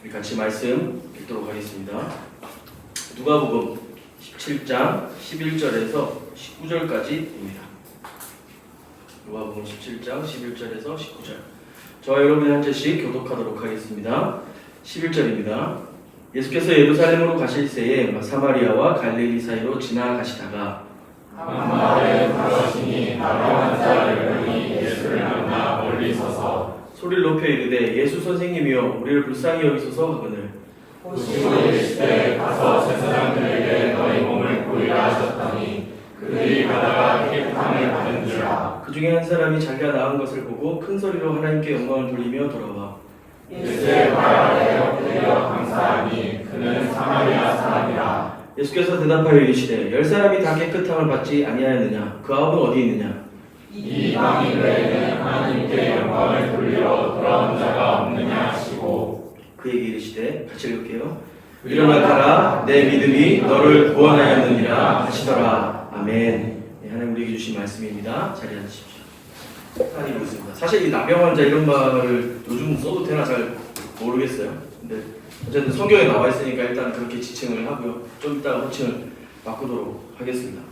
우리 같이 말씀 읽도록 하겠습니다. 누가복음 17장 11절에서 19절까지입니다. 누가복음 17장 11절에서 19절. 저와 여러분이 한 절씩 교독하도록 하겠습니다. 11절입니다. 예수께서 예루살렘으로 가실 새에 사마리아와 갈릴리 사이로 지나가시다가 한 마을에 들어가시니 나병한 자 10명이 예수를 만나 멀리 서서 소리를 높여 이르되 예수 선생님이여 우리를 불쌍히 여기소서 하거늘 보시고 이르시되 가서 제사장들에게 너희 몸을 보이라 하셨더니 그들이 가다가 깨끗함을 받은지라. 그 중에 한 사람이 자기가 나은 것을 보고 큰 소리로 하나님께 영광을 돌리며 돌아와 예수의 발 아래 엎드려 감사하니 그는 사마리아 사람이라. 예수께서 대답하여 이르시되 10사람이 다 깨끗함을 받지 아니하였느냐 그 아홉은 어디 있느냐 이 이방인 외에는 하나님께 영광을 돌리러 돌아온 자가 없느냐 하시고 그에게 이르시되 같이 읽을게요. 일어나 가라 내 믿음이 너를 구원하였느니라 하시더라. 아멘. 네, 하나님 우리에게 주신 말씀입니다. 자리에 앉으십시오. 하나님 있습니다. 사실 이 나병 환자 이런 말을 요즘 써도 되나 잘 모르겠어요. 근데 어쨌든 성경에 나와 있으니까 일단 그렇게 지칭을 하고요. 좀 이따가 호칭을 바꾸도록 하겠습니다.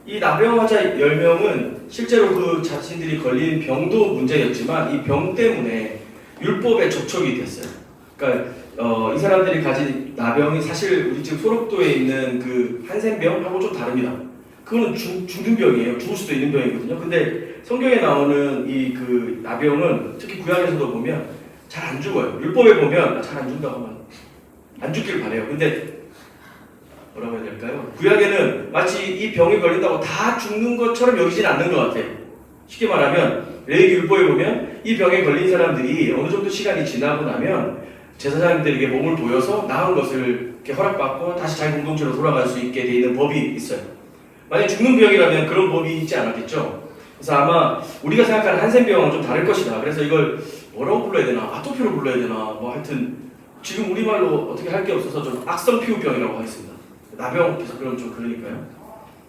이 나병 환자 10명은 실제로 그 자신들이 걸린 병도 문제였지만 이 병 때문에 율법에 접촉이 됐어요. 그러니까 이 사람들이 가진 나병이 사실 우리 지금 소록도에 있는 그 한센병하고 좀 다릅니다. 그거는 중증병이에요. 죽을 수도 있는 병이거든요. 근데 성경에 나오는 이 그 나병은 특히 구약에서도 보면 잘 안 죽어요. 율법에 보면 잘 안 죽는다고 하면 안 죽기를 바래요. 근데 뭐라고 해야 될까요? 구약에는 마치 이 병에 걸린다고 다 죽는 것처럼 여기진 않는 것 같아요. 쉽게 말하면 레위기 율법에 보면 이 병에 걸린 사람들이 어느 정도 시간이 지나고 나면 제사장들에게 몸을 보여서 나은 것을 이렇게 허락받고 다시 자기 공동체로 돌아갈 수 있게 돼 있는 법이 있어요. 만약 죽는 병이라면 그런 법이 있지 않았겠죠. 그래서 아마 우리가 생각하는 한센병은 좀 다를 것이다. 그래서 이걸 뭐라고 불러야 되나? 아토피로 불러야 되나? 뭐 하여튼 지금 우리말로 어떻게 할 게 없어서 좀 악성피부병이라고 하겠습니다. 나병께서 그러면 좀 그러니까요.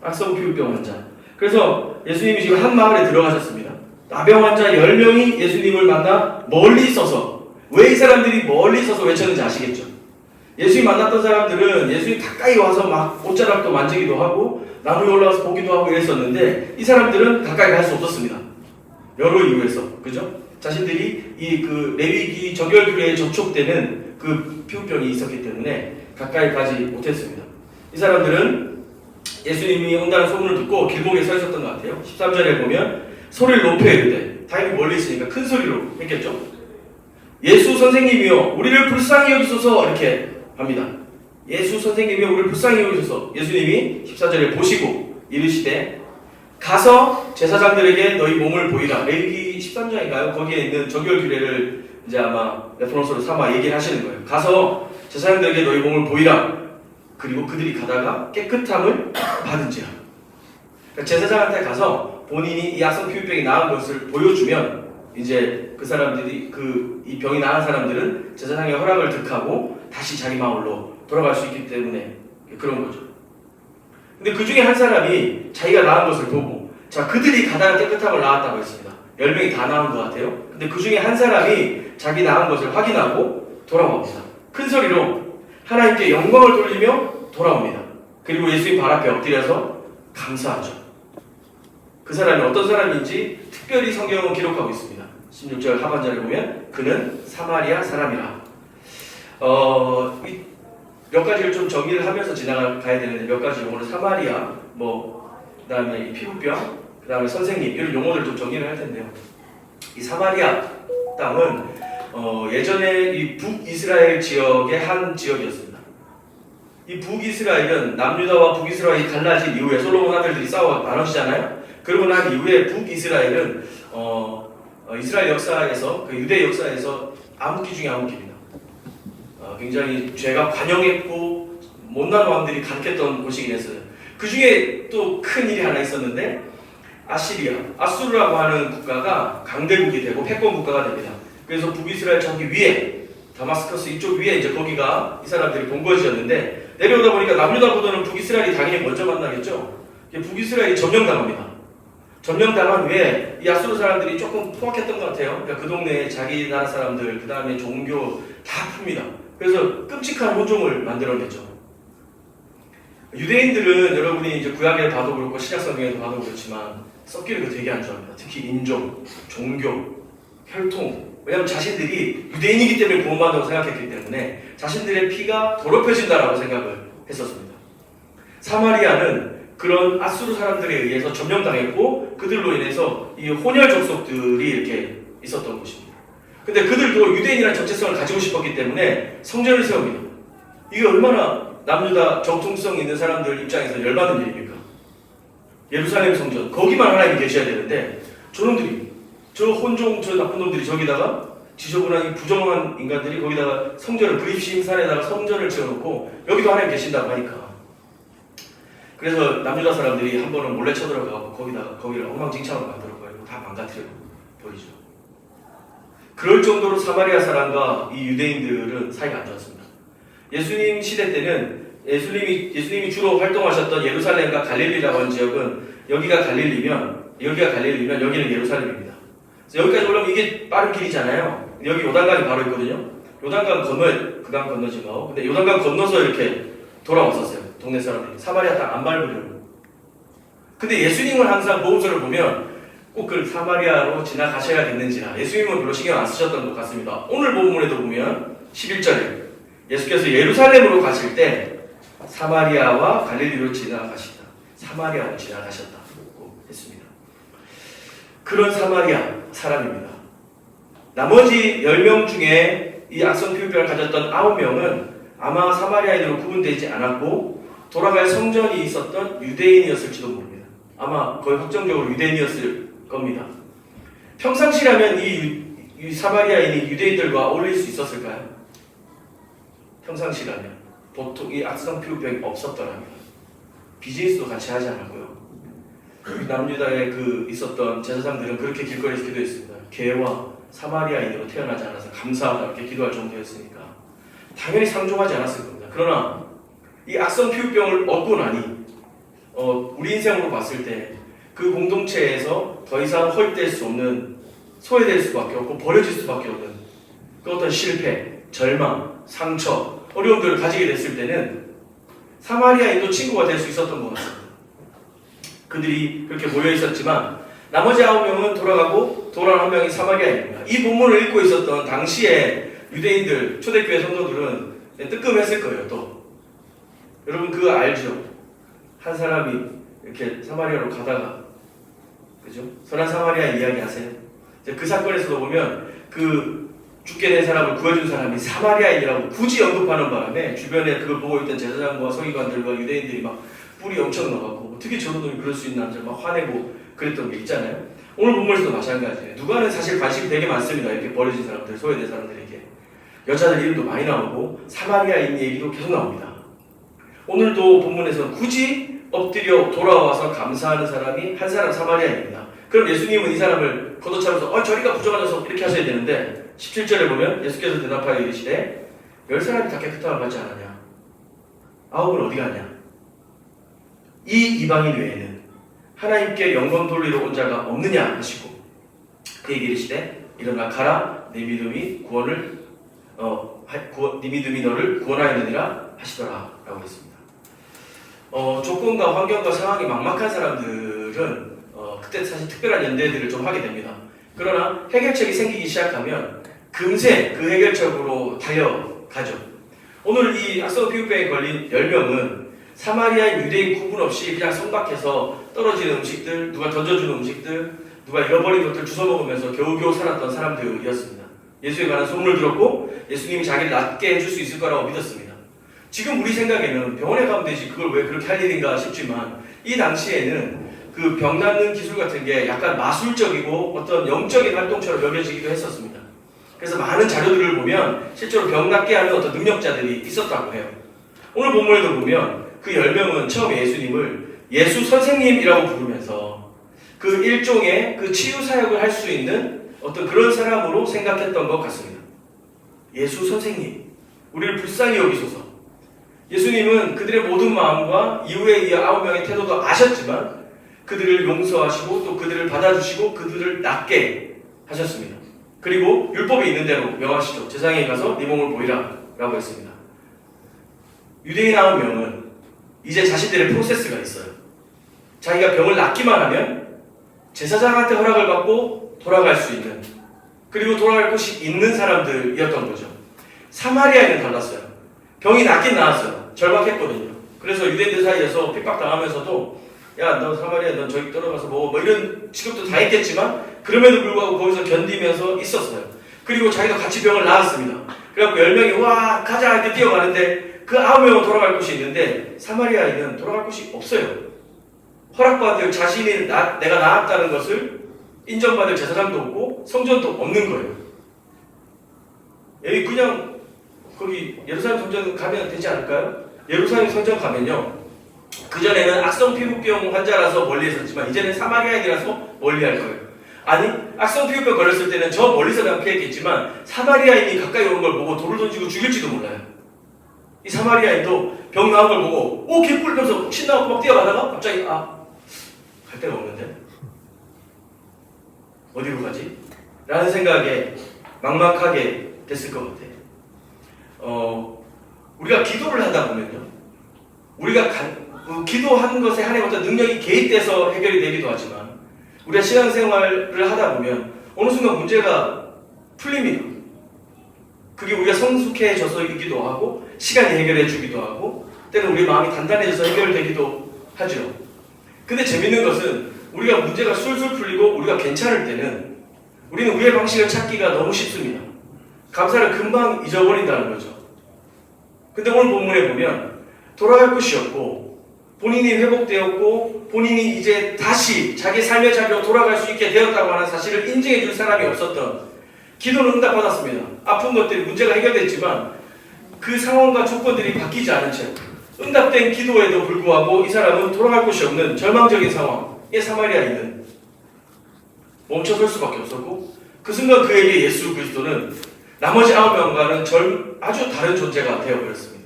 악성피부병 환자. 그래서 예수님이 지금 한 마을에 들어가셨습니다. 나병 환자 10명이 예수님을 만나 멀리 있어서 왜 이 사람들이 멀리 있어서 외쳤는지 아시겠죠? 예수님 만났던 사람들은 예수님 가까이 와서 막 옷자락도 만지기도 하고 나무에 올라가서 보기도 하고 이랬었는데 이 사람들은 가까이 갈 수 없었습니다. 여러 이유에서. 그죠? 자신들이 이 그 레위기 정결규례에 접촉되는 그 피부병이 있었기 때문에 가까이 가지 못했습니다. 이 사람들은 예수님이 온다는 소문을 듣고 길목에 서 있었던 것 같아요. 13절에 보면 소리를 높여 이르되 당연히 멀리 있으니까 큰 소리로 했겠죠. 예수 선생님이여 우리를 불쌍히 여기소서 이렇게 합니다. 예수 선생님이여 우리를 불쌍히 여기소서. 예수님이 14절에 보시고 이르시되 가서 제사장들에게 너희 몸을 보이라. 레위기 13장인가요? 거기에 있는 정결규례를 이제 아마 레퍼런스로 삼아 얘기를 하시는 거예요. 가서 제사장들에게 너희 몸을 보이라. 그리고 그들이 가다가 깨끗함을 받은지라. 그러니까 제사장한테 가서 본인이 이 악성피부병이 나은 것을 보여주면 이제 그 사람들이 이 병이 나은 사람들은 제사장의 허락을 득하고 다시 자기 마을로 돌아갈 수 있기 때문에 그런 거죠. 근데 그 중에 한 사람이 자기가 나은 것을 보고 자 그들이 가다가 깨끗함을 낳았다고 했습니다. 10명이 다 나은 것 같아요. 근데 그 중에 한 사람이 자기 나은 것을 확인하고 돌아옵니다. 큰 소리로 하나님께 영광을 돌리며 돌아옵니다. 그리고 예수님 발 앞에 엎드려서 감사하죠. 그 사람이 어떤 사람인지 특별히 성경은 기록하고 있습니다. 16절 하반절에 보면 그는 사마리아 사람이라. 몇 가지를 좀 정리를 하면서 지나가야 되는데 몇 가지 용어를 사마리아, 그 다음에 이 피부병, 그 다음에 선생님 이런 용어들을 좀 정리를 할 텐데요. 이 사마리아 땅은 예전에 이 북이스라엘 지역의 한 지역이었습니다. 이 북이스라엘은 남유다와 북이스라엘이 갈라진 이후에 솔로몬 아들들이 싸워 나눠지잖아요. 그러고 난 이후에 북이스라엘은 이스라엘 역사에서 그 유대 역사에서 암흑기 중에 암흑기입니다. 굉장히 죄가 관영했고 못난 왕들이 가득했던 곳이긴 했어요. 그 중에 또 큰 일이 하나 있었는데 아수르라고 하는 국가가 강대국이 되고 패권 국가가 됩니다. 그래서 북이스라엘 저기 위에 다마스커스 이쪽 위에 이제 거기가 이 사람들이 본거지였는데 내려오다 보니까 남유다보다는 북이스라엘이 당연히 먼저 만나겠죠. 북이스라엘이 점령당합니다. 점령당한 후에 이 아수르 사람들이 조금 포악했던 것 같아요. 그러니까 그 동네에 자기 나라 사람들, 그 다음에 종교 다 풉니다. 그래서 끔찍한 혼종을 만들어냈죠. 유대인들은 여러분이 이제 구약에 봐도 그렇고 신약성경에도 봐도 그렇지만 썩기를 되게 안 좋아합니다. 특히 인종, 종교, 혈통. 왜냐하면 자신들이 유대인이기 때문에 구원받는다고 생각했기 때문에 자신들의 피가 더럽혀진다라고 생각을 했었습니다. 사마리아는 그런 아수르 사람들에 의해서 점령당했고 그들로 인해서 이 혼혈 족속들이 이렇게 있었던 곳입니다. 근데 그들도 유대인이라는 정체성을 가지고 싶었기 때문에 성전을 세웁니다. 이게 얼마나 남유다 정통성 있는 사람들 입장에서 열받는 일입니까? 예루살렘 성전, 거기만 하나님이 계셔야 되는데 저놈들이, 저 혼종, 저 나쁜 놈들이 저기다가 지저분한 부정한 인간들이 거기다가 성전을 그립심산에다가 성전을 지어놓고 여기도 하나님 계신다고 하니까 그래서 남유다 사람들이 한 번은 몰래 쳐들어가고 거기를 엉망진창으로 만들어버리고 다 망가뜨려 버리죠. 그럴 정도로 사마리아 사람과 이 유대인들은 사이가 안 좋았습니다. 예수님 시대 때는 예수님이 주로 활동하셨던 예루살렘과 갈릴리라고 하는 지역은 여기가 갈릴리면 여기는 예루살렘입니다. 그래서 여기까지 올라오면 이게 빠른 길이잖아요. 여기 요단강이 바로 있거든요. 요단강 건너야 그 강 건너지 뭐. 근데 요단강 건너서 이렇게 돌아왔었어요. 동네 사람들이 사마리아 땅 안 밟으려고. 근데 예수님은 항상 보험서를 보면 꼭 그 사마리아로 지나가셔야겠는지라 예수님은 별로 신경 안 쓰셨던 것 같습니다. 오늘 본문에도 보면 11절에 예수께서 예루살렘으로 가실 때 사마리아와 갈릴리로 지나가시다. 사마리아로 지나가셨다고 했습니다. 그런 사마리아 사람입니다. 나머지 10명 중에 이 악성 피부병을 가졌던 9명은 아마 사마리아인으로 구분되지 않았고 돌아갈 성전이 있었던 유대인이었을지도 모릅니다. 아마 거의 확정적으로 유대인이었을 겁니다. 평상시라면 이 사마리아인이 유대인들과 어울릴 수 있었을까요? 평상시라면 보통 이 악성 피부병이 없었더라면 비즈니스도 같이 하지 않았고요. 남유다에 있었던 제사장들은 그렇게 길거리에서 기도했습니다. 개와 사마리아인으로 태어나지 않아서 감사하다 이렇게 기도할 정도였으니까 당연히 상종하지 않았을 겁니다. 그러나 이 악성 피부병을 얻고 나니 우리 인생으로 봤을 때 그 공동체에서 더 이상 헐될 수 없는 소외될 수밖에 없고 버려질 수밖에 없는 그 어떤 실패, 절망, 상처, 어려움들을 가지게 됐을 때는 사마리아인도 친구가 될 수 있었던 것 같습니다. 그들이 그렇게 모여 있었지만 나머지 9명은 돌아가고 돌아온 1명이 사마리아인입니다. 이 본문을 읽고 있었던 당시에 유대인들, 초대교회 성도들은 뜨끔했을 거예요. 또 여러분 그거 알죠? 한 사람이 이렇게 사마리아로 가다가 그죠? 선한 사마리아 이야기 아세요? 그 사건에서도 보면 그 죽게 된 사람을 구해준 사람이 사마리아인이라고 굳이 언급하는 바람에 주변에 그걸 보고 있던 제사장과 서기관들과 유대인들이 막 뿔이 엄청 나갔고 어떻게 저런 놈이 그럴 수 있나 막 화내고 그랬던 게 있잖아요. 오늘 본문에서도 마찬가지예요. 누가는 사실 관심이 되게 많습니다. 이렇게 버려진 사람들, 소외된 사람들에게 여자들 이름도 많이 나오고 사마리아인 얘기도 계속 나옵니다. 오늘도 본문에서 굳이 엎드려 돌아와서 감사하는 사람이 한 사람 사마리아인입니다. 그럼 예수님은 이 사람을 걷어차면서 저리가 부정한 녀석 이렇게 하셔야 되는데 17절에 보면 예수께서 대답하여 이르시되 10사람이 다 깨끗함을 받지 않았냐? 9은 어디 갔냐? 이 이방인 외에는 하나님께 영광 돌리러 온 자가 없느냐 하시고 그에게 이르시되 일어나 가라 네 믿음이 네 믿음이 너를 구원하였느니라 하시더라 라고 했습니다. 조건과 환경과 상황이 막막한 사람들은 그때 사실 특별한 연대들을 좀 하게 됩니다. 그러나 해결책이 생기기 시작하면 금세 그 해결책으로 달려가죠. 오늘 이 악성 피부병에 걸린 10명은 사마리아인 유대인 구분 없이 그냥 성박해서 떨어지는 음식들, 누가 던져주는 음식들, 누가 잃어버린 것들 주워 먹으면서 겨우겨우 살았던 사람들이었습니다. 예수에 관한 소문을 들었고 예수님이 자기를 낫게 해줄 수 있을 거라고 믿었습니다. 지금 우리 생각에는 병원에 가면 되지 그걸 왜 그렇게 할 일인가 싶지만 이 당시에는 그 병 낫는 기술 같은 게 약간 마술적이고 어떤 영적인 활동처럼 여겨지기도 했었습니다. 그래서 많은 자료들을 보면 실제로 병 낫게 하는 어떤 능력자들이 있었다고 해요. 오늘 본문에도 보면 그 10명은 처음에 예수님을 예수 선생님이라고 부르면서 그 일종의 그 치유 사역을 할 수 있는 어떤 그런 사람으로 생각했던 것 같습니다. 예수 선생님, 우리를 불쌍히 여기소서. 예수님은 그들의 모든 마음과 이후에 이 9명의 태도도 아셨지만 그들을 용서하시고 또 그들을 받아주시고 그들을 낫게 하셨습니다. 그리고 율법에 있는 대로 명하시죠. 제사장에 가서 네 몸을 보이라 라고 했습니다. 유대인 9명은 이제 자신들의 프로세스가 있어요. 자기가 병을 낫기만 하면 제사장한테 허락을 받고 돌아갈 수 있는, 그리고 돌아갈 곳이 있는 사람들이었던 거죠. 사마리아인은 달랐어요. 병이 낫긴 나았어요. 절박했거든요. 그래서 유대인들 사이에서 핍박당하면서도 야, 너 사마리아, 넌 저기 떨어가서 뭐 이런 직업도 다 했겠지만 그럼에도 불구하고 거기서 견디면서 있었어요. 그리고 자기도 같이 병을 나았습니다. 그래갖고 10명이 와 가자 이렇게 뛰어가는데 그 9명은 돌아갈 곳이 있는데 사마리아인은 돌아갈 곳이 없어요. 허락받을 자신이 내가 나았다는 것을 인정받을 제사장도 없고 성전도 없는 거예요. 여기 그냥 거기 예루살렘 성전 가면 되지 않을까요? 예루살렘 성전 가면요, 그전에는 악성 피부병 환자라서 멀리 있었지만 이제는 사마리아인이라서 멀리 할 거예요. 아니, 악성 피부병 걸렸을 때는 저 멀리서 그냥 피했겠지만 사마리아인이 가까이 오는 걸 보고 돌을 던지고 죽일지도 몰라요. 이 사마리아인도 병 나온 걸 보고 오 개뿔 이러면서 신나고 막 뛰어가다가 갑자기 갈 데가 없는데 어디로 가지? 라는 생각에 막막하게 됐을 것 같아요. 우리가 기도를 하다 보면요, 우리가 기도하는 것에 하나님의 어떤 능력이 개입돼서 해결이 되기도 하지만 우리가 신앙생활을 하다 보면 어느 순간 문제가 풀립니다. 그게 우리가 성숙해져서이기도 하고 시간이 해결해 주기도 하고 때는 우리 마음이 단단해져서 해결되기도 하죠. 근데 재밌는 것은 우리가 문제가 술술 풀리고 우리가 괜찮을 때는 우리는 우리의 방식을 찾기가 너무 쉽습니다. 감사를 금방 잊어버린다는 거죠. 근데 오늘 본문에 보면 돌아갈 곳이 없고 본인이 회복되었고 본인이 이제 다시 자기 삶의 자리로 돌아갈 수 있게 되었다고 하는 사실을 인정해 줄 사람이 없었던, 기도는 응답받았습니다. 아픈 것들이 문제가 해결됐지만 그 상황과 조건들이 바뀌지 않은 채 응답된 기도에도 불구하고 이 사람은 돌아갈 곳이 없는 절망적인 상황에 사마리아인은 멈춰설 수밖에 없었고, 그 순간 그에게 예수 그리스도는 나머지 9명과는 아주 다른 존재가 되어버렸습니다.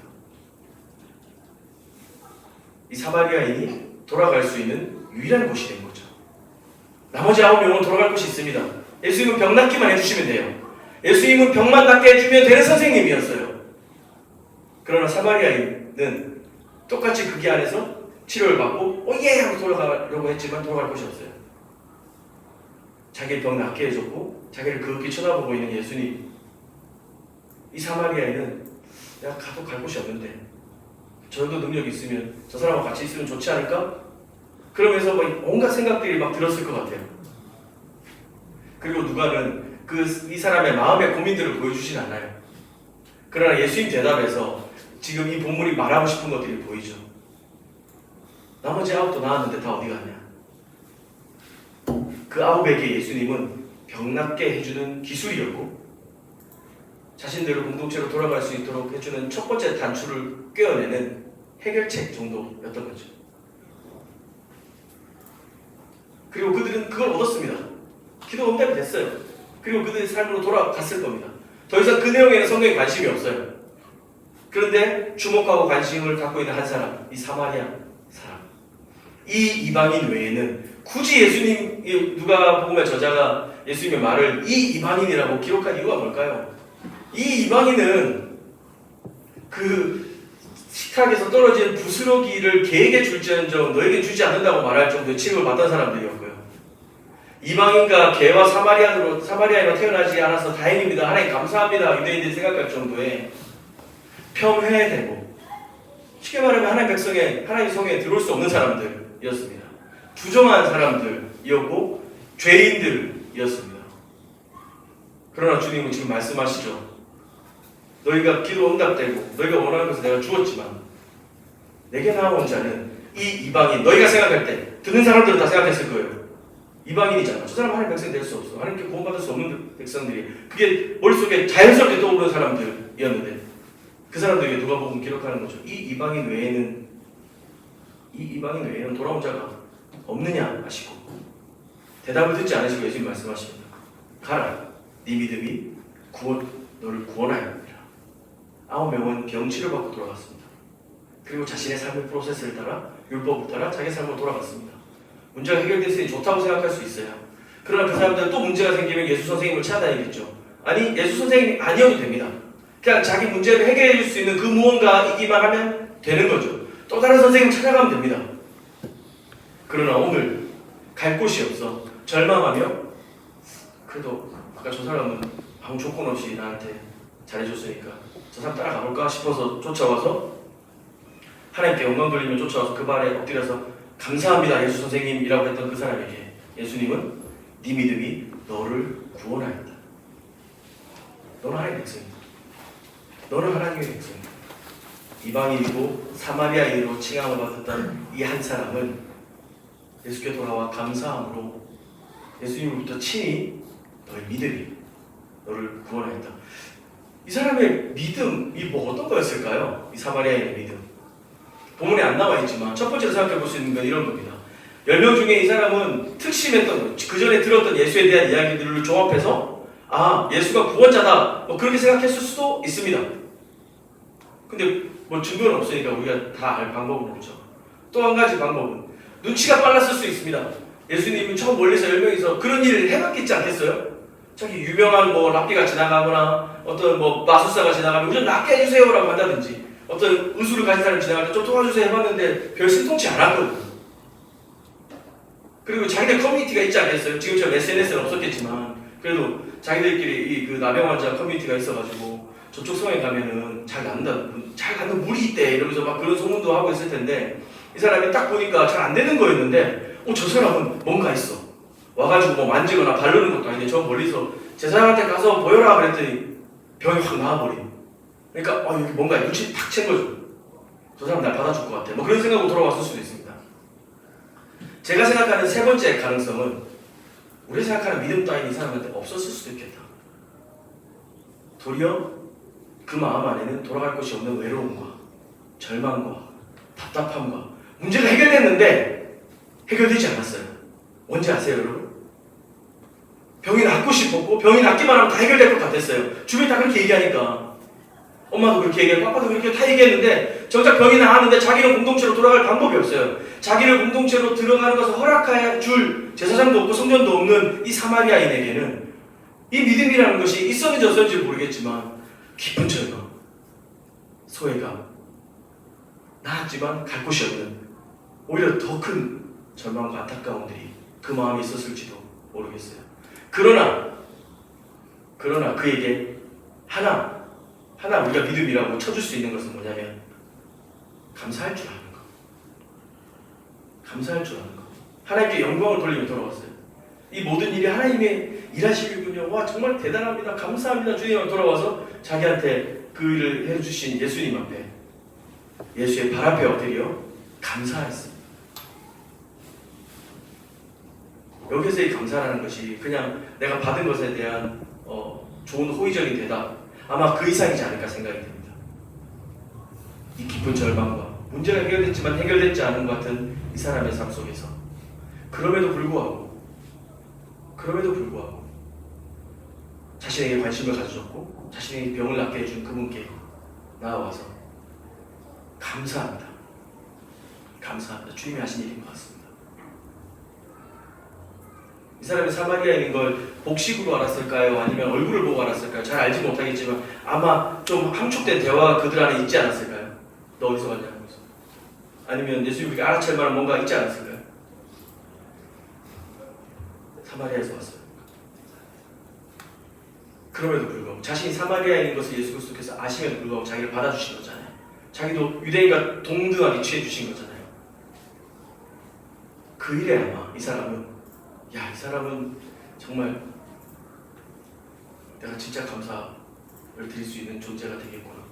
이 사마리아인이 돌아갈 수 있는 유일한 곳이 된 거죠. 나머지 9명은 돌아갈 곳이 있습니다. 예수님은 병 낫기만 해주시면 돼요. 예수님은 병만 낫게 해주면 되는 선생님이었어요. 그러나 사마리아인은 똑같이 거기 안에서 치료를 받고 오예! 하고 돌아가려고 했지만 돌아갈 곳이 없어요. 자기의 병 낫게 해줬고 자기를 그윽히 쳐다보고 있는 예수님. 이 사마리아인은 내가 가도 갈 곳이 없는데 저 정도 능력이 있으면 저 사람하고 같이 있으면 좋지 않을까? 그러면서 막 온갖 생각들이 막 들었을 것 같아요. 그리고 누가는 이 사람의 마음의 고민들을 보여주진 않아요. 그러나 예수님 대답에서 지금 이 본문이 말하고 싶은 것들이 보이죠. 나머지 9도 나았는데 다 어디 갔냐? 그 9에게 예수님은 병 낫게 해주는 기술이었고 자신들을 공동체로 돌아갈 수 있도록 해주는 첫 번째 단추를 꿰어내는 해결책 정도였던 거죠. 그리고 그들은 그걸 얻었습니다. 기도 응답이 됐어요. 그리고 그들의 삶으로 돌아갔을 겁니다. 더 이상 그 내용에는 성경에 관심이 없어요. 그런데 주목하고 관심을 갖고 있는 한 사람, 이 사마리아 사람, 이 이방인 외에는 굳이 예수님, 누가복음의 저자가 예수님의 말을 이 이방인이라고 기록한 이유가 뭘까요? 이 이방인은 그 식탁에서 떨어진 부스러기를 개에게 줄지언정 너에게 주지 않는다고 말할 정도의 취급을 받던 사람들이었고요. 이방인과 개와 사마리아인으로 태어나지 않아서 다행입니다. 하나님 감사합니다. 유대인들이 생각할 정도의 평회되고 쉽게 말하면 하나님 성에 들어올 수 없는 사람들이었습니다. 부정한 사람들이었고 죄인들이었습니다. 그러나 주님은 지금 말씀하시죠. 너희가 기도 응답되고 너희가 원하는 것을 내가 주었지만 내게 나온 자는 이 이방인, 너희가 생각할 때 듣는 사람들은 다 생각했을 거예요. 이방인이잖아. 저 사람 하나님 백성 될 수 없어. 하나님께 구원받을 수 없는 백성들이, 그게 머릿속에 자연스럽게 떠오르는 사람들이었는데 그 사람들에게 누가복음 기록하는 거죠. 이 이방인 외에는 돌아온 자가 없느냐 하시고 대답을 듣지 않으시고 예수님 말씀하십니다. 가라, 네 믿음이 너를 구원하였느니라. 9명은 병 치료받고 돌아갔습니다. 그리고 자신의 삶의 프로세스를 따라 율법을 따라 자기 삶으로 돌아갔습니다. 문제가 해결됐으니 좋다고 생각할 수 있어요. 그러나 그 사람들은 또 문제가 생기면 예수 선생님을 찾아다니겠죠. 아니, 예수 선생님이 아니어도 됩니다. 그냥 자기 문제를 해결해 줄 수 있는 그 무언가이기만 하면 되는 거죠. 또 다른 선생님을 찾아가면 됩니다. 그러나 오늘 갈 곳이 없어 절망하며, 그래도 아까 저 사람은 아무 조건 없이 나한테 잘해줬으니까 저 사람 따라가볼까 싶어서 쫓아와서, 하나님께 영광 돌리며 쫓아와서 그 발에 엎드려서 감사합니다 예수 선생님이라고 했던 그 사람에게 예수님은 네 믿음이 너를 구원하였다. 너는 하나님의 백성이다. 너는 하나님의 백성이다. 이방인이고 사마리아인으로 칭함을 받았던 이 한 사람은 예수께 돌아와 감사함으로 예수님으로부터 친히 너의 믿음이 너를 구원하였다. 이 사람의 믿음이 뭐 어떤 거였을까요? 이 사마리아인의 믿음. 본문에 안 나와 있지만 첫 번째로 생각해 볼 수 있는 건 이런 겁니다. 10명 중에 이 사람은 특심했던, 그 전에 들었던 예수에 대한 이야기들을 종합해서 아, 예수가 구원자다, 뭐 그렇게 생각했을 수도 있습니다. 근데 뭐 증거는 없으니까 우리가 다 알 방법은 없죠. 또 한 가지 방법은 눈치가 빨랐을 수 있습니다. 예수님이 처음 멀리서 10명이서 그런 일을 해봤겠지 않겠어요? 저기 유명한 뭐 랍비가 지나가거나 어떤 뭐 마술사가 지나가면 우리 좀 낫게 해주세요라고 한다든지, 어떤 의술을 가진 사람이 지나갈 때 좀 도와주세요 해봤는데 별 신통치 않았거든요. 그리고 자기들 커뮤니티가 있지 않겠어요? 지금처럼 SNS는 없었겠지만 그래도 자기들끼리 이 그 나병 환자 커뮤니티가 있어가지고 저쪽 성에 가면은 잘 낫는 물이 있대 이러면서 막 그런 소문도 하고 있을 텐데, 이 사람이 딱 보니까 잘 안 되는 거였는데 저 사람은 뭔가 있어. 와가지고 뭐 만지거나 바르는 것도 아닌데 저 멀리서 제사장한테 가서 보여라 그랬더니 병이 확 나와버린. 그러니까 여기 뭔가 눈치 탁 챈 거죠. 저 사람 날 받아줄 것 같아. 뭐 그런 생각으로 돌아왔을 수도 있습니다. 제가 생각하는 세 번째 가능성은 우리가 생각하는 믿음 따윈 이 사람한테 없었을 수도 있겠다. 도리어 그 마음 안에는 돌아갈 곳이 없는 외로움과 절망과 답답함과 문제가 해결됐는데 해결되지 않았어요. 뭔지 아세요, 여러분? 병이 낫고 싶었고 병이 낫기만 하면 다 해결될 것 같았어요. 주변이 다 그렇게 얘기하니까. 엄마도 그렇게 얘기하고 아빠도 그렇게 다 얘기했는데 정작 병이 나았는데 자기는 공동체로 돌아갈 방법이 없어요. 자기를 공동체로 들어가는 것을 허락해 줄 제사장도 없고 성전도 없는 이 사마리아인에게는 이 믿음이라는 것이 있었는지 없었는지 모르겠지만 깊은 절망, 소외감, 나았지만 갈 곳이 없는 오히려 더 큰 절망과 안타까움들이 그 마음에 있었을지도 모르겠어요. 그러나 그에게 하나 우리가 믿음이라고 쳐줄 수 있는 것은 뭐냐면 감사할 줄 아는 것. 감사할 줄 아는 것. 하나님께 영광을 돌리며 돌아왔어요. 이 모든 일이 하나님의 일하시군요. 와, 정말 대단합니다. 감사합니다. 주님을 돌아와서 자기한테 그 일을 해주신 예수님 앞에, 예수의 발 앞에 엎드려 감사했습니다. 여기서 이 감사라는 것이 그냥 내가 받은 것에 대한 좋은 호의적인 대답, 아마 그 이상이지 않을까 생각이 됩니다. 이 깊은 절망과 문제가 해결됐지만 해결되지 않은 것 같은 이 사람의 삶 속에서 그럼에도 불구하고 자신에게 관심을 가져줬고 자신의 병을 낫게 해준 그분께 나아와서 감사합니다. 주님이 하신 일인 것 같습니다. 이 사람이 사마리아인인 걸 복식으로 알았을까요? 아니면 얼굴을 보고 알았을까요? 잘 알지 못하겠지만 아마 좀 함축된 대화가 그들 안에 있지 않았을까요? 너 어디서 왔냐고 해서. 아니면 예수님께 알아챌 만한 뭔가 있지 않았을까요? 사마리아에서 왔어요. 그럼에도 불구하고 자신이 사마리아인인 것을 예수 그리스도께서 아심에도 불구하고 자기를 받아주신 거잖아요. 자기도 유대인과 동등하게 취해주신 거잖아요. 그 일에 아마 이 사람은 정말 내가 진짜 감사를 드릴 수 있는 존재가 되겠구나.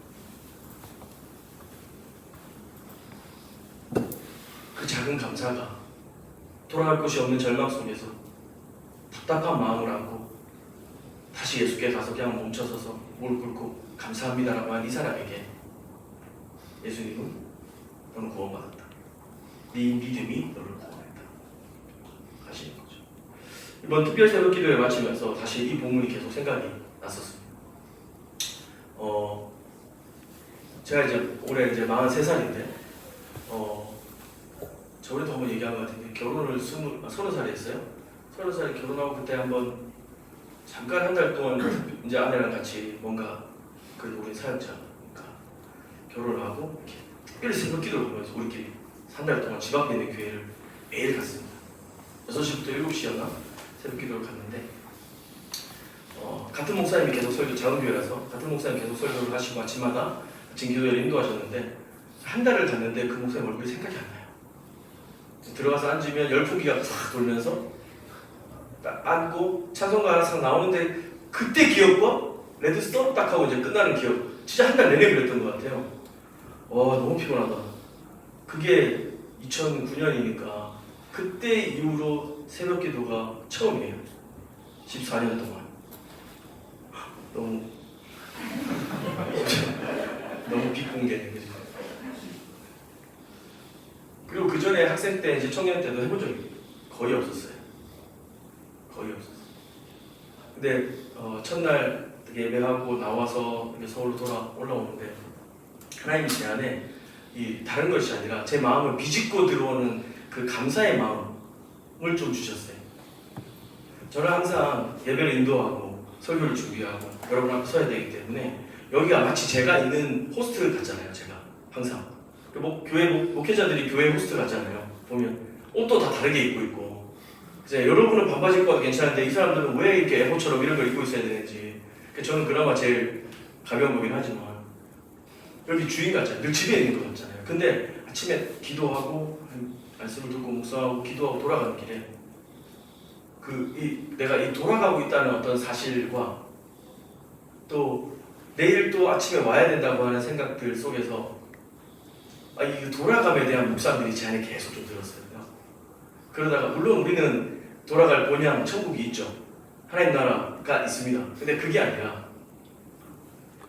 그 작은 감사가 돌아갈 곳이 없는 절망 속에서 답답한 마음을 안고 다시 예수께 가서 그냥 멈춰서서 무릎 꿇고 감사합니다라고 한 이 사람에게 예수님은 너는 구원받았다. 네 믿음이 너를 구원했다 하시는 거죠. 이번 특별 새벽 기도회 마치면서 다시 이 본문이 계속 생각이 났었습니다. 제가 이제 올해 43살인데 저번에도 한번 얘기한 것 같은데 결혼을 30살에 했어요. 30살에 결혼하고 그때 한번 잠깐 한 달 동안 이제 아내랑 같이 뭔가 그래도 우리 사역자니까 결혼하고 특별히 새벽 기도를 보면서 우리끼리 한 달 동안 집 앞에 있는 교회를 매일 갔습니다. 6시부터 7시였나 새벽 기도를 갔는데 같은 목사님이 계속 설교, 작은 교회라서 같은 목사님이 계속 설교를 하시고 아침마다 아침 기도회를 인도하셨는데 한 달을 갔는데 그 목사님 얼굴이 생각이 안 나요. 들어가서 앉으면 열풍기가 쫙 돌면서 딱 앉고 찬송가 하나 싹 나오는데 그때 기억과 레드스톤 딱 하고 이제 끝나는 기억, 진짜 한 달 내내 그랬던 것 같아요. 너무 피곤하다. 그게 2009년이니까 그때 이후로 새벽 기도가 처음이에요. 14년 동안. 너무 비공개. 그리고 그 전에 학생 때 이제 청년 때도 해본 적이 거의 없었어요. 거의 없었어요. 근데 첫날 예배하고 나와서 서울로 올라오는데 하나님이 제 안에 이 다른 것이 아니라 제 마음을 비집고 들어오는 그 감사의 마음을 좀 주셨어요. 저는 항상 예배를 인도하고 설교를 준비하고 여러분 앞에 서야 되기 때문에 여기가 마치 제가 있는 호스트 같잖아요. 제가 항상 교회 목회자들이 교회 호스트 같잖아요. 보면 옷도 다 다르게 입고 있고 이제 여러분은 반바지 입고 와도 괜찮은데 이 사람들은 왜 이렇게 에포처럼 이런 걸 입고 있어야 되는지. 저는 그나마 제일 가벼운 거긴 하지만 여기 주인 같잖아요. 늘 집에 있는 것 같잖아요. 근데 아침에 기도하고 말씀을 듣고 묵상하고 기도하고 돌아가는 길에 내가 이 돌아가고 있다는 어떤 사실과 또 내일 또 아침에 와야 된다고 하는 생각들 속에서 이 돌아감에 대한 묵상들이 제 안에 계속 좀 들었어요. 그러다가 물론 우리는 돌아갈 본향 천국이 있죠. 하나님 나라가 있습니다. 근데 그게 아니라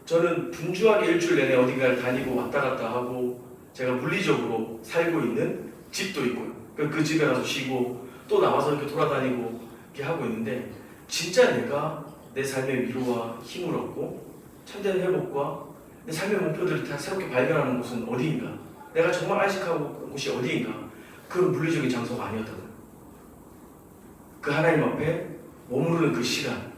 저는 분주하게 일주일 내내 어딘가를 다니고 왔다 갔다 하고 제가 물리적으로 살고 있는 집도 있고요. 그 집에 가서 쉬고 또 나와서 이렇게 돌아다니고 이렇게 하고 있는데 진짜 내가 내 삶의 위로와 힘을 얻고 참된 회복과 내 삶의 목표들을 다 새롭게 발견하는 곳은 어디인가? 내가 정말 안식하고 곳이 어디인가? 그런 물리적인 장소가 아니었던 거예요. 그 하나님 앞에 머무르는 그 시간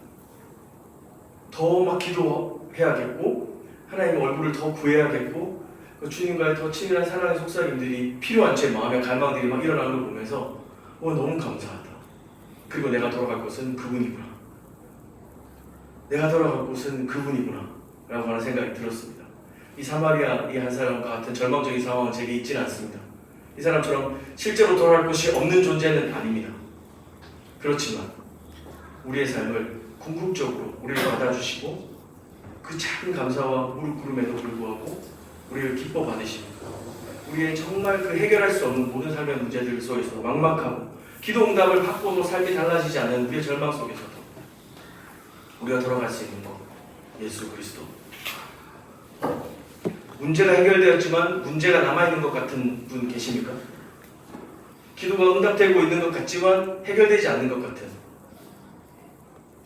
더 막 기도해야겠고 하나님의 얼굴을 더 구해야겠고 그 주님과의 더 친밀한 사랑의 속삭임들이 필요한 제 마음의 갈망들이 막 일어나는 걸 보면서 너무 감사하다. 그리고 내가 돌아갈 곳은 그분이구나. 내가 돌아갈 곳은 그분이구나 라고 하는 생각이 들었습니다. 이 사마리아 이 한 사람과 같은 절망적인 상황은 제게 있지는 않습니다. 이 사람처럼 실제로 돌아갈 곳이 없는 존재는 아닙니다. 그렇지만 우리의 삶을 궁극적으로 우리를 받아주시고 그 작은 감사와 무릎 꿇음에도 불구하고 우리를 기뻐 받으십니다. 우리의 정말 그 해결할 수 없는 모든 삶의 문제들 속에서 막막하고 기도 응답을 받고도 삶이 달라지지 않은 우리의 절망 속에서도 우리가 돌아갈 수 있는 것 예수 그리스도. 문제가 해결되었지만 문제가 남아있는 것 같은 분 계십니까? 기도가 응답되고 있는 것 같지만 해결되지 않는 것 같은,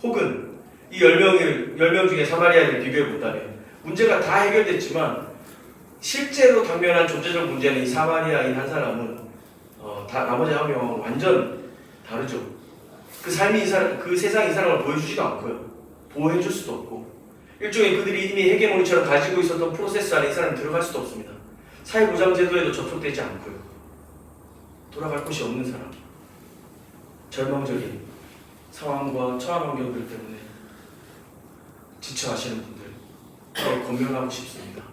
혹은 이 10명 중에 사마리아인을 비교해 본다면 문제가 다 해결됐지만 실제로 당면한 존재적 문제는 이 사마리아인 한 사람은 다 나머지 한 명은 완전 다르죠. 그 삶이 그 세상이 이 사람을 보여주지도 않고요. 보호해줄 수도 없고 일종의 그들이 이미 헤게모니처럼 가지고 있었던 프로세스 안에 이 사람이 들어갈 수도 없습니다. 사회보장제도에도 접촉되지 않고요. 돌아갈 곳이 없는 사람, 절망적인 상황과 처한 환경들 때문에 지쳐하시는 분들, 저를 권면하고 싶습니다.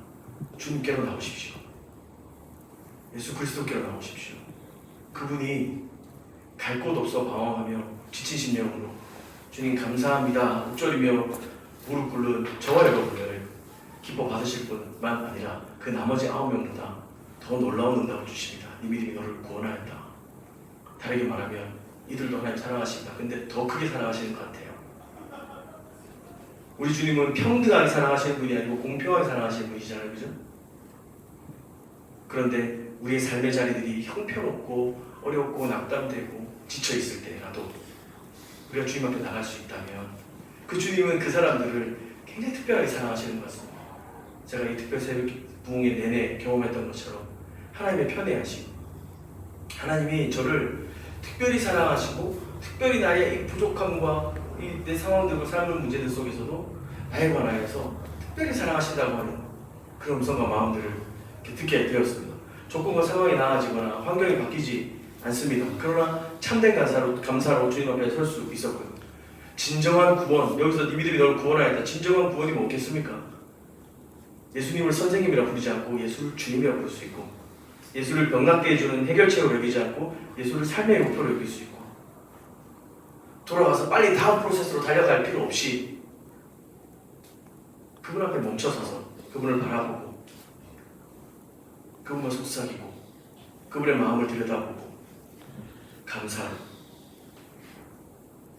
주님께로 나오십시오. 예수 그리스도께로 나오십시오. 그분이 갈 곳 없어 방황하며 지친 심령으로 주님 감사합니다 목소리며 무릎 꿇는 저와 여러분을 기뻐 받으실 뿐만 아니라 그 나머지 9명보다 더 놀라운 응답을 주십니다. 네 믿음이 너를 구원하였다. 다르게 말하면 이들도 하나님 사랑하신다. 근데 더 크게 사랑하시는 것 같아요. 우리 주님은 평등하게 사랑하시는 분이 아니고 공평하게 사랑하시는 분이잖아요. 그죠? 그런데 우리의 삶의 자리들이 형편없고 어렵고 낙담되고 지쳐있을 때라도 우리가 주님 앞에 나갈 수 있다면 그 주님은 그 사람들을 굉장히 특별하게 사랑하시는 것 같습니다. 제가 이 특별 새벽 부흥회 내내 경험했던 것처럼 하나님의 편애하심, 하나님이 저를 특별히 사랑하시고 특별히 나의 이 부족함과 이 내 상황들과 삶의 문제들 속에서도 나에 관하여서 특별히 사랑하신다고 하는 그런 음성과 마음들을 이렇게 듣게 되었습니다. 조건과 상황이 나아지거나 환경이 바뀌지 않습니다. 그러나 참된 감사로 주님 앞에 설 수 있었고요. 진정한 구원, 여기서 네 믿음이 너를 구원하였다. 진정한 구원이 뭐겠습니까? 예수님을 선생님이라 부르지 않고 예수를 주님이라 부를 수 있고, 예수를 병낫게 해주는 해결책으로 여기지 않고 예수를 삶의 목표로 여길 수 있고, 돌아가서 빨리 다음 프로세스로 달려갈 필요 없이 그분 앞에 멈춰서서 그분을 바라보고 그분과 속삭이고 그분의 마음을 들여다보고 감사로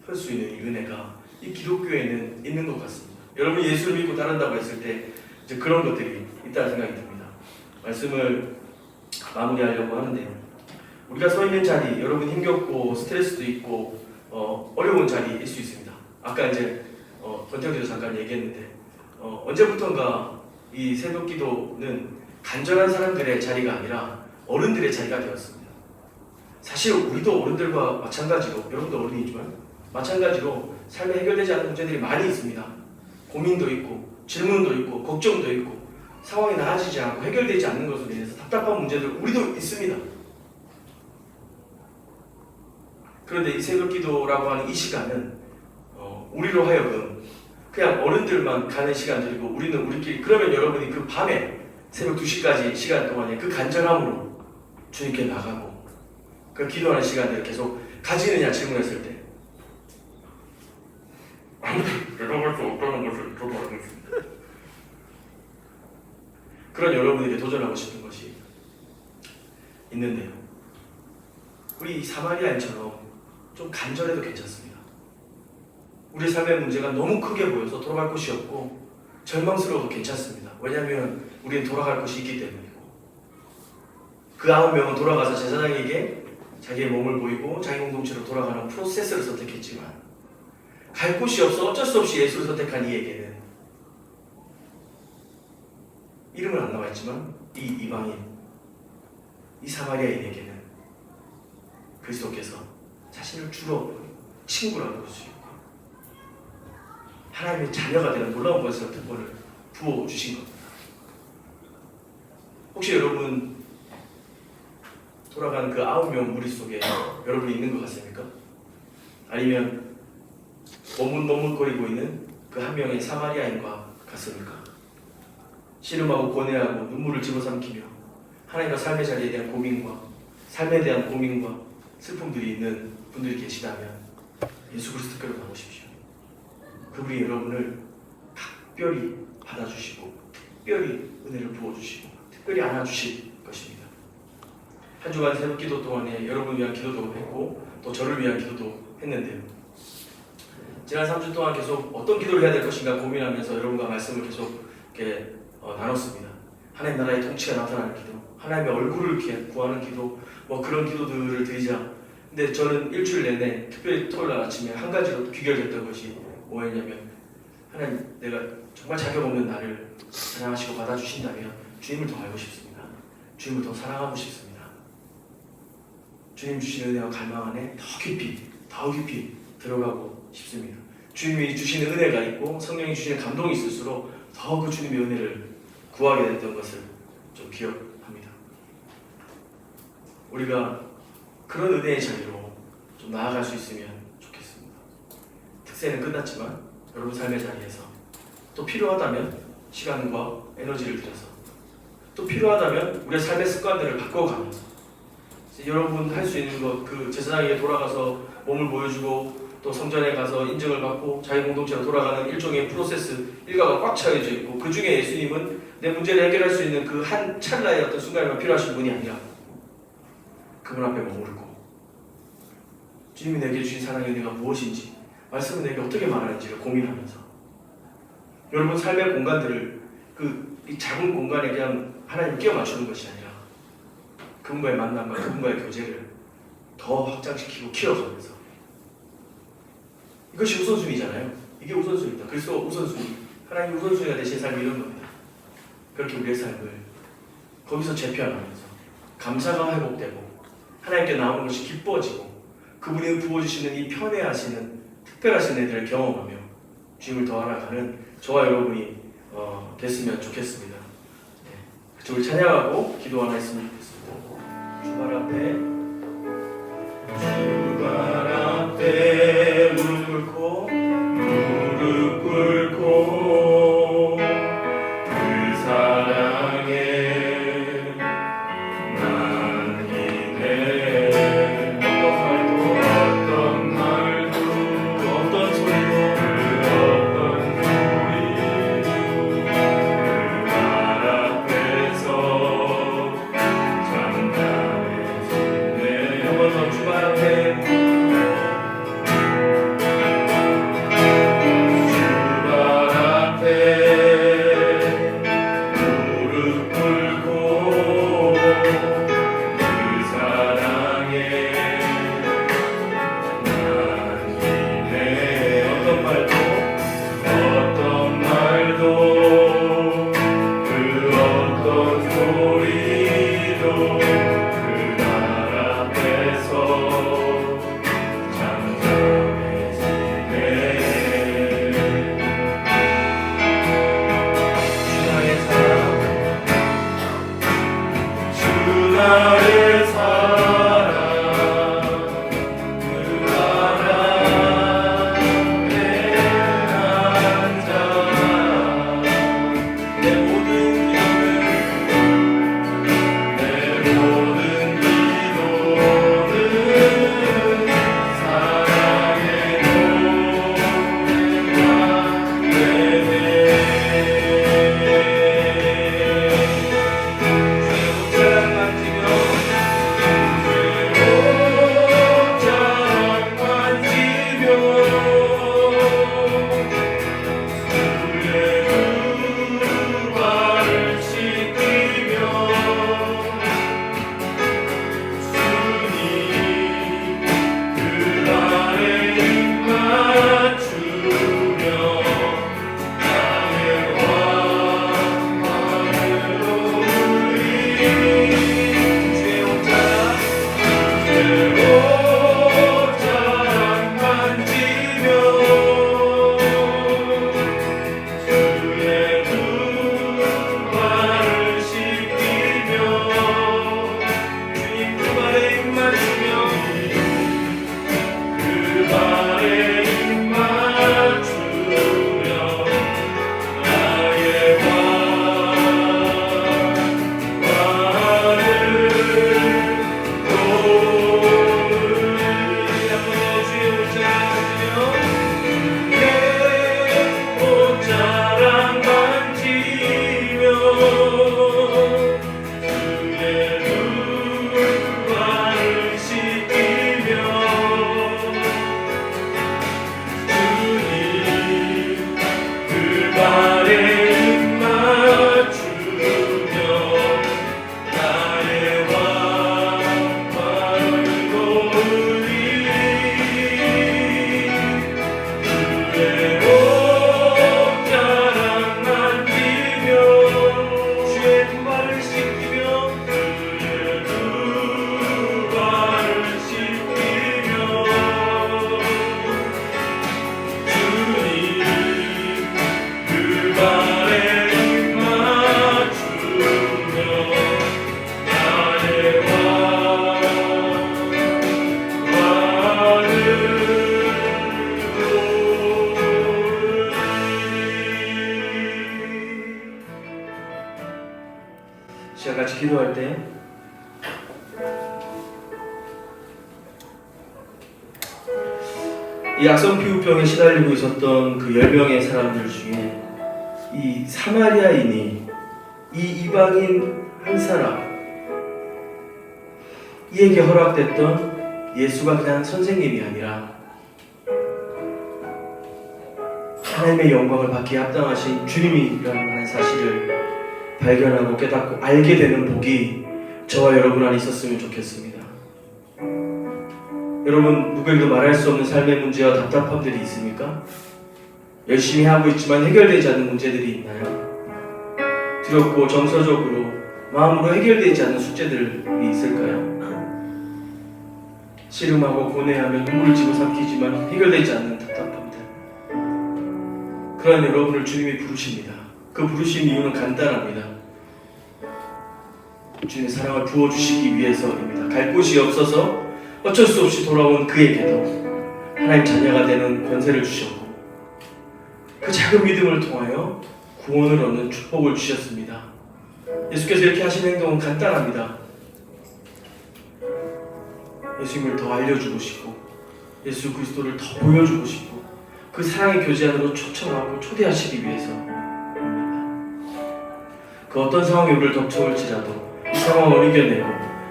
할 수 있는 이 은혜가 이 기독교에는 있는 것 같습니다. 여러분이 예수를 믿고 따른다고 했을 때 이제 그런 것들이 있다는 생각이 듭니다. 말씀을 마무리하려고 하는데요. 우리가 서 있는 자리, 여러분 힘겹고 스트레스도 있고 어려운 자리일 수 있습니다. 아까 이제 권태형도 잠깐 얘기했는데 언제부턴가 이 새벽기도는 간절한 사람들의 자리가 아니라 어른들의 자리가 되었습니다. 사실 우리도 어른들과 마찬가지로, 여러분도 어른이지만 마찬가지로 삶에 해결되지 않는 문제들이 많이 있습니다. 고민도 있고 질문도 있고 걱정도 있고 상황이 나아지지 않고 해결되지 않는 것으로 인해서 답답한 문제들 우리도 있습니다. 그런데 이 새벽기도라고 하는 이 시간은 우리로 하여금 그냥 어른들만 가는 시간들이고 우리는 우리끼리, 그러면 여러분이 그 밤에 새벽 2시까지 시간 동안에 그 간절함으로 주님께 나가고 그 기도하는 시간들을 계속 가지느냐 질문했을 때 대답할 수 없다는 것을 저도 알고 있습니다. 그런 여러분에게 도전하고 싶은 것이 있는데요. 우리 사마리아인처럼 좀 간절해도 괜찮습니다. 우리 삶의 문제가 너무 크게 보여서 돌아갈 곳이 없고 절망스러워도 괜찮습니다. 왜냐하면 우리는 돌아갈 곳이 있기 때문이고, 그 9명은 돌아가서 제사장에게 자기의 몸을 보이고 자기 공동체로 돌아가는 프로세스를 선택했지만 갈 곳이 없어 어쩔 수 없이 예수를 선택한 이에게는, 이름은 안 나와있지만 이 이방인, 이 사마리아인에게는 그리스도께서 자신을 주로 친구라고 볼 수 있고 하나님의 자녀가 되는 놀라운 권세와 특권을 부어주신 겁니다. 혹시 여러분 돌아가는 그 9명 무리 속에 여러분이 있는 것 같습니까? 아니면 머뭇머뭇거리고 있는 그 한 명의 사마리아인과 같습니까? 씨름하고 고뇌하고 눈물을 집어삼키며 하나님과 삶의 자리에 대한 고민과 삶에 대한 고민과 슬픔들이 있는 분들이 계시다면 예수 그리스도께로 나오십시오. 그분이 여러분을 특별히 받아주시고 특별히 은혜를 부어주시고 특별히 안아주실 것입니다. 한 주간 새벽 기도 동안에 여러분을 위한 기도도 했고 또 저를 위한 기도도 했는데요. 지난 3주 동안 계속 어떤 기도를 해야 될 것인가 고민하면서 여러분과 말씀을 계속 이렇게 나눴습니다. 하나님 나라의 통치가 나타나는 기도, 하나님의 얼굴을 구하는 기도, 뭐 그런 기도들을 드리자. 근데 저는 일주일 내내 특별히 토요일 날 아침에 한 가지로 귀결됐던 것이 뭐였냐면, 하나님 내가 정말 자격 없는 나를 사랑하시고 받아주신다면 주님을 더 알고 싶습니다. 주님을 더 사랑하고 싶습니다. 주님 주시는 은혜와 갈망 안에 더 깊이 들어가고 싶습니다. 주님이 주시는 은혜가 있고 성령이 주시는 감동이 있을수록 더 그 주님의 은혜를 구하게 됐던 것을 좀 기억합니다. 우리가 그런 은혜의 자리로 좀 나아갈 수 있으면 좋겠습니다. 특세는 끝났지만 여러분 삶의 자리에서 또 필요하다면 시간과 에너지를 들여서, 또 필요하다면 우리의 삶의 습관들을 바꿔가면서 여러분 할 수 있는 것, 그 제사장에게 돌아가서 몸을 보여주고 또 성전에 가서 인정을 받고 자기 공동체로 돌아가는 일종의 프로세스 일과가 꽉 차여져 있고, 그 중에 예수님은 내 문제를 해결할 수 있는 그 한 찰나의 어떤 순간에만 필요하신 분이 아니라 그분 앞에 머무르고 주님이 내게 주신 사랑의 은혜가 무엇인지, 말씀은 내게 어떻게 말하는지를 고민하면서 여러분 삶의 공간들을 이 작은 공간에 그냥 하나님 끼워 맞추는 것이 아니라 그분과의 만남과 그분과의 교제를 더 확장시키고 키워가면서, 이것이 우선순위잖아요. 이게 우선순위다. 그래서 우선순위, 하나님 우선순위가 되신 삶이 이런 겁니다. 그렇게 우리의 삶을 거기서 재편하면서 감사가 회복되고 하나님께 나오는 것이 기뻐지고 그분이 부어주시는 이 편애하시는 특별하신 은혜들을 경험하며 주님을 더 알아가는 저와 여러분이 됐으면 좋겠습니다. 네. 그쪽을 찬양하고 기도 하나 했으면 좋겠습니다. 주발 앞에 무릎 꿇고 그 사랑에 난 기대 어떤 말도 어떤 소리도 그 말 앞에서 잠잠해지네. 한 번 더 주발 앞에 같이 기도할 때 이 악성피부병에 시달리고 있었던 그 10명의 사람들 중에 이 사마리아인이 이 이방인 한 사람 이에게 허락됐던 예수가 그냥 선생님이 아니라 하나님의 영광을 받기에 합당하신 주님이라는 사실을 발견하고 깨닫고 알게 되는 복이 저와 여러분 안에 있었으면 좋겠습니다. 여러분, 누구에게도 말할 수 없는 삶의 문제와 답답함들이 있습니까? 열심히 하고 있지만 해결되지 않는 문제들이 있나요? 두렵고 정서적으로 마음으로 해결되지 않는 숙제들이 있을까요? 씨름하고 고뇌하며 눈물을 지고 삼키지만 해결되지 않는 답답함들. 그러한 여러분을 주님이 부르십니다. 그 부르신 이유는 간단합니다. 주님의 사랑을 부어주시기 위해서입니다. 갈 곳이 없어서 어쩔 수 없이 돌아온 그에게도 하나님 자녀가 되는 권세를 주셨고 그 작은 믿음을 통하여 구원을 얻는 축복을 주셨습니다. 예수께서 이렇게 하신 행동은 간단합니다. 예수님을 더 알려주고 싶고 예수 그리스도를 더 보여주고 싶고 그 사랑의 교제 안으로 초청하고 초대하시기 위해서입니다. 그 어떤 상황이 우리를 덮쳐올지라도 이 상황을 이겨내고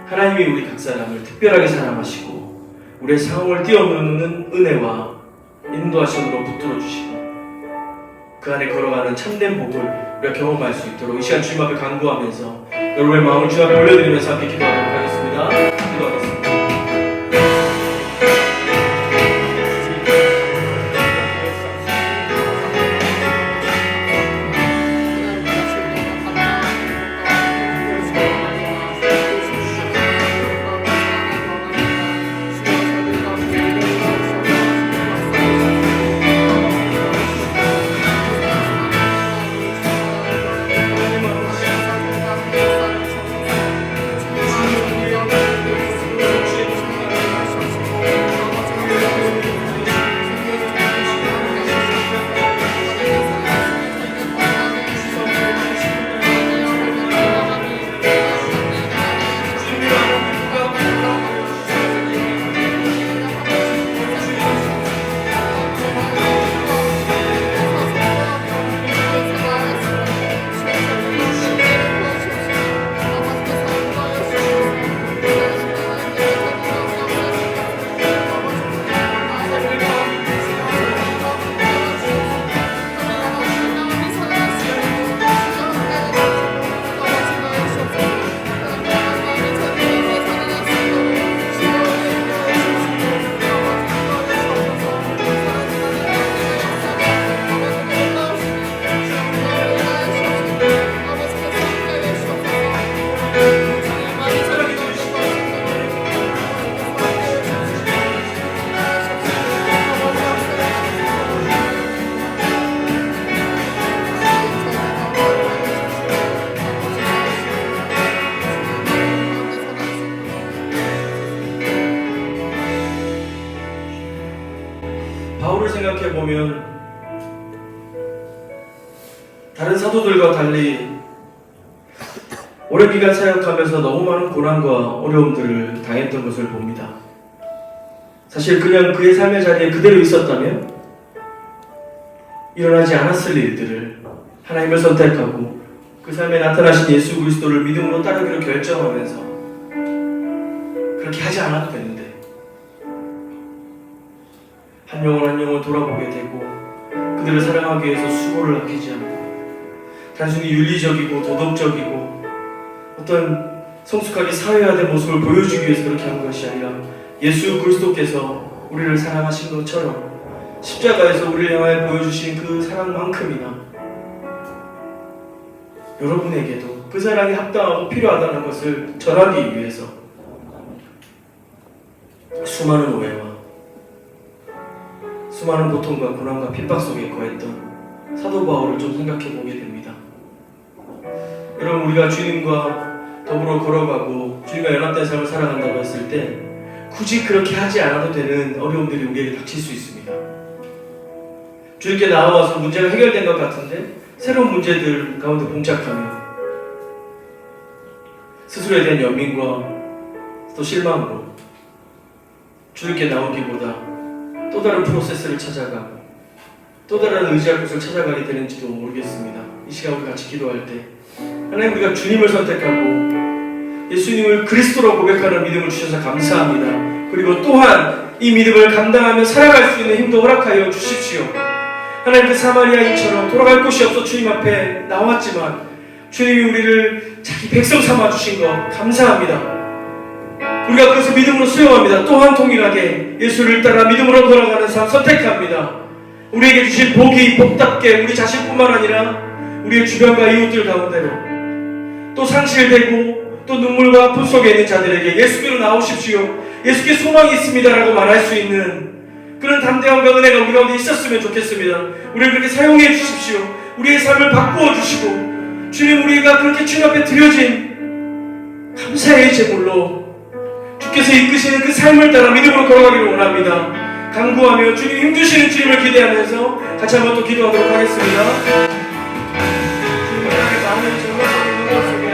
하나님이 우리 각 사람을 특별하게 사랑하시고 우리의 상황을 뛰어넘는 은혜와 인도하심으로 붙들어 주시고 그 안에 걸어가는 참된 복을 우리가 경험할 수 있도록 이 시간 주님 앞에 간구하면서 여러분의 마음을 주님 앞에 올려드리면서 함께 기도하도록 하겠습니다. 기도하겠습니다. 바울을 생각해보면 다른 사도들과 달리 오랜 기간 사역하면서 너무 많은 고난과 어려움들을 당했던 것을 봅니다. 사실 그냥 그의 삶의 자리에 그대로 있었다면 일어나지 않았을 일들을 하나님을 선택하고 그 삶에 나타나신 예수 그리스도를 믿음으로 따르기로 결정하면서 그렇게 하지 않아도 되는데 한 영혼 한 영혼 돌아보게 되고 그들을 사랑하기 위해서 수고를 아끼지 않고 단순히 윤리적이고 도덕적이고 어떤 성숙하게 사회화된 모습을 보여주기 위해서 그렇게 한 것이 아니라 예수 그리스도께서 우리를 사랑하신 것처럼 십자가에서 우리를 향하여 보여주신 그 사랑만큼이나 여러분에게도 그 사랑이 합당하고 필요하다는 것을 전하기 위해서 수많은 오해와 수많은 고통과 고난과 핍박 속에 거했던 사도 바울을 좀 생각해 보게 됩니다. 여러분, 우리가 주님과 더불어 걸어가고 주님과 연합된 삶을 살아간다고 했을 때 굳이 그렇게 하지 않아도 되는 어려움들이 우리에게 닥칠 수 있습니다. 주님께 나와서 문제가 해결된 것 같은데 새로운 문제들 가운데 봉착하며 스스로에 대한 연민과 또 실망으로 주님께 나오기보다 또 다른 프로세스를 찾아가고 또 다른 의지할 곳을 찾아가게 되는지도 모르겠습니다. 이 시간 우리 같이 기도할 때 하나님, 우리가 주님을 선택하고 예수님을 그리스도로 고백하는 믿음을 주셔서 감사합니다. 그리고 또한 이 믿음을 감당하며 살아갈 수 있는 힘도 허락하여 주십시오. 하나님, 그 사마리아인처럼 돌아갈 곳이 없어 주님 앞에 나왔지만 주님이 우리를 자기 백성 삼아 주신 것 감사합니다. 우리가 그것을 믿음으로 수용합니다. 또한 동일하게 예수를 따라 믿음으로 돌아가는 삶 선택합니다. 우리에게 주신 복이 복답게 우리 자신뿐만 아니라 우리의 주변과 이웃들 가운데로 또 상실되고 또 눈물과 아픔 속에 있는 자들에게 예수께로 나오십시오. 예수께 소망이 있습니다라고 말할 수 있는 그런 담대함과 은혜가 우리 가운데 있었으면 좋겠습니다. 우리를 그렇게 사용해 주십시오. 우리의 삶을 바꾸어 주시고 주님, 우리가 그렇게 주님 앞에 드려진 감사의 제물로 주께서 이끄시는 그 삶을 따라 믿음으로 걸어가기를 원합니다. 간구하며 주님 힘주시는 주님을 기대하면서 같이 한번 또 기도하도록 하겠습니다. 주님, 하나님의 마음의 정말적인 영광 속에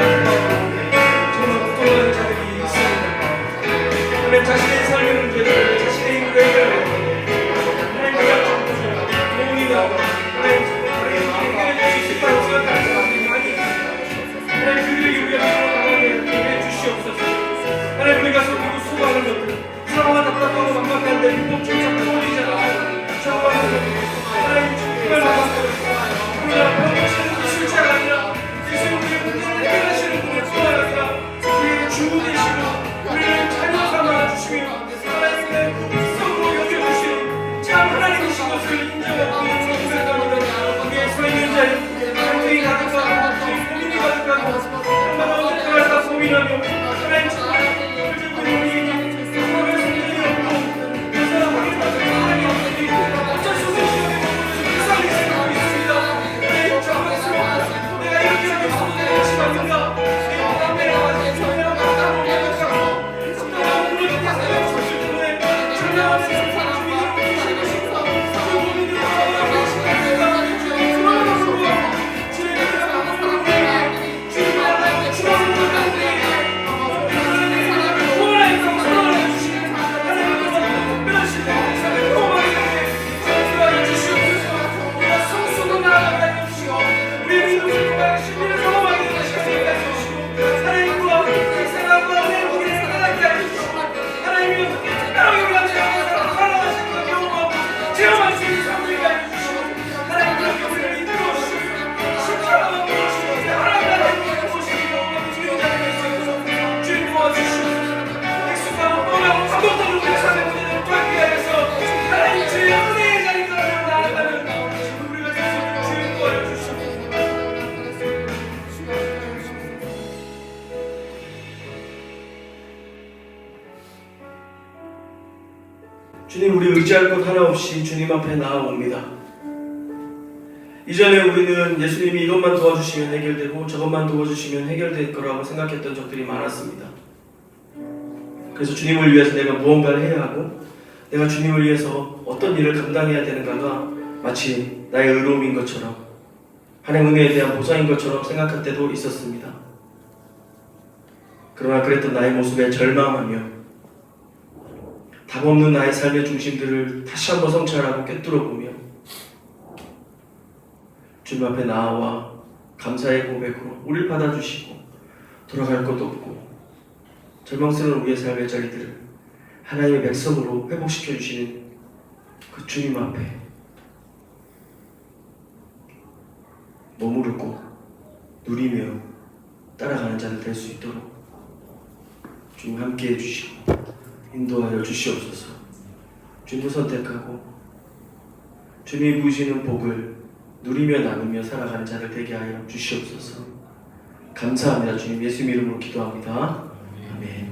정말 고통하는 자들이 있습니다. 하나님, 자신의 삶의 문제를 자신의 힘으로 해결하고 하나님 그냥 도움이 나고 하나님 해결해 주실 수 있다고 생각하는 사람들이 많이 있습니다. 하나님, 그들에게 우리가 믿음으로 나가게 해 주시옵소서. 하나님, 우리가 속이고 수고하는 것들 상황은 답답하고 막막한데 율법 정착 떠올리지 않아요. 상황은 하나님 정말 막막해요. 우리가 병고치는 분이 실체가 아니라 예수 우리의 문제를 해결하시는 분을 좋아하니까 우리에게 주부 되시고 우리를 자녀 삼아 주시며 하나님의 그 성으로 여겨주시는 참 하나님이신 것을 인정하고 고백합니다. 우리의 서 있는 자리 갈등이 가득하고 고민이 가득하고 얼마나 어떻게 할까 고민하며 하나님 주님, 우리 의지할 곳 하나 없이 주님 앞에 나아옵니다. 이전에 우리는 예수님이 이것만 도와주시면 해결되고 저것만 도와주시면 해결될 거라고 생각했던 적들이 많았습니다. 그래서 주님을 위해서 내가 무언가를 해야 하고 내가 주님을 위해서 어떤 일을 감당해야 되는가가 마치 나의 의로움인 것처럼 하나님의 은혜에 대한 보상인 것처럼 생각할 때도 있었습니다. 그러나 그랬던 나의 모습에 절망하며 답없는 나의 삶의 중심들을 다시 한번 성찰하고 꿰뚫어보며 주님 앞에 나아와 감사의 고백으로 우리를 받아주시고 돌아갈 것도 없고 절망스러운 우리의 삶의 자리들을 하나님의 백성으로 회복시켜 주시는 그 주님 앞에 머무르고 누리며 따라가는 자들 될 수 있도록 주님 함께해 주시고 인도하여 주시옵소서. 주님을 선택하고 주님이 부으시는 복을 누리며 나누며 살아가는 자들 되게 하여 주시옵소서. 감사합니다. 주님 예수 이름으로 기도합니다. 아멘.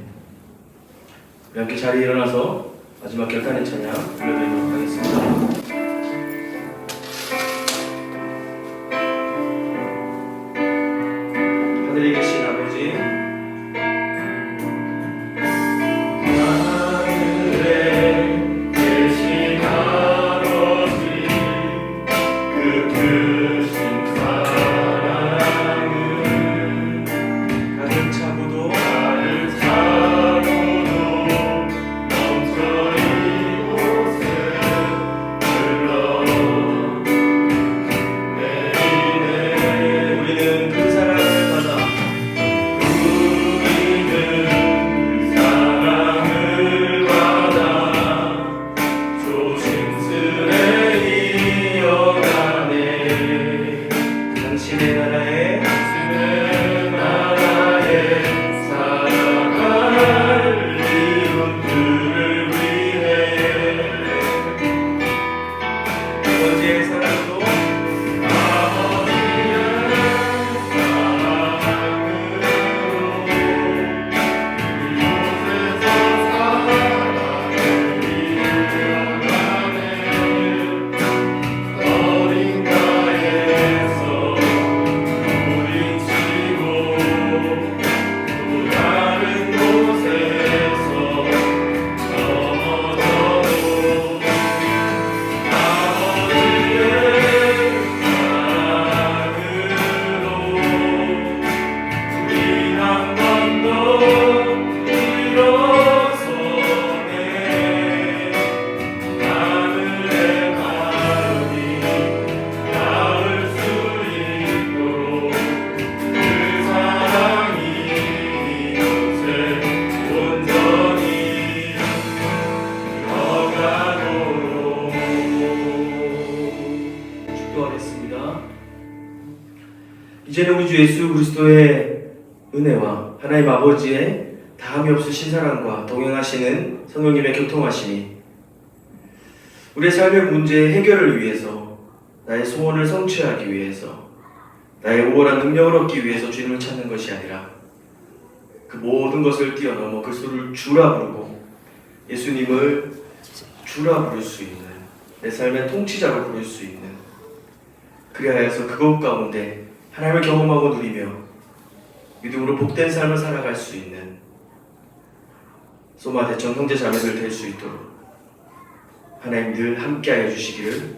우리 함께 자리에 일어나서 마지막 결단의 찬양 불러드리도록 하겠습니다. 하늘에 계신 아버지, 이제는 우리 주 예수 그리스도의 은혜와 하나님 아버지의 다함이 없으신 사랑과 동행하시는 성령님의 교통하심이 우리의 삶의 문제 해결을 위해서, 나의 소원을 성취하기 위해서, 나의 우월한 능력을 얻기 위해서 주님을 찾는 것이 아니라 그 모든 것을 뛰어넘어 그리스도를 주라 부르고 예수님을 주라 부를 수 있는, 내 삶의 통치자로 부를 수 있는, 그리하여서 그것 가운데 하나님을 경험하고 누리며 믿음으로 복된 삶을 살아갈 수 있는 소마 대청 형제 자매들 될 수 있도록 하나님 늘 함께하여 주시기를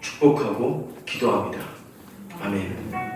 축복하고 기도합니다. 아멘.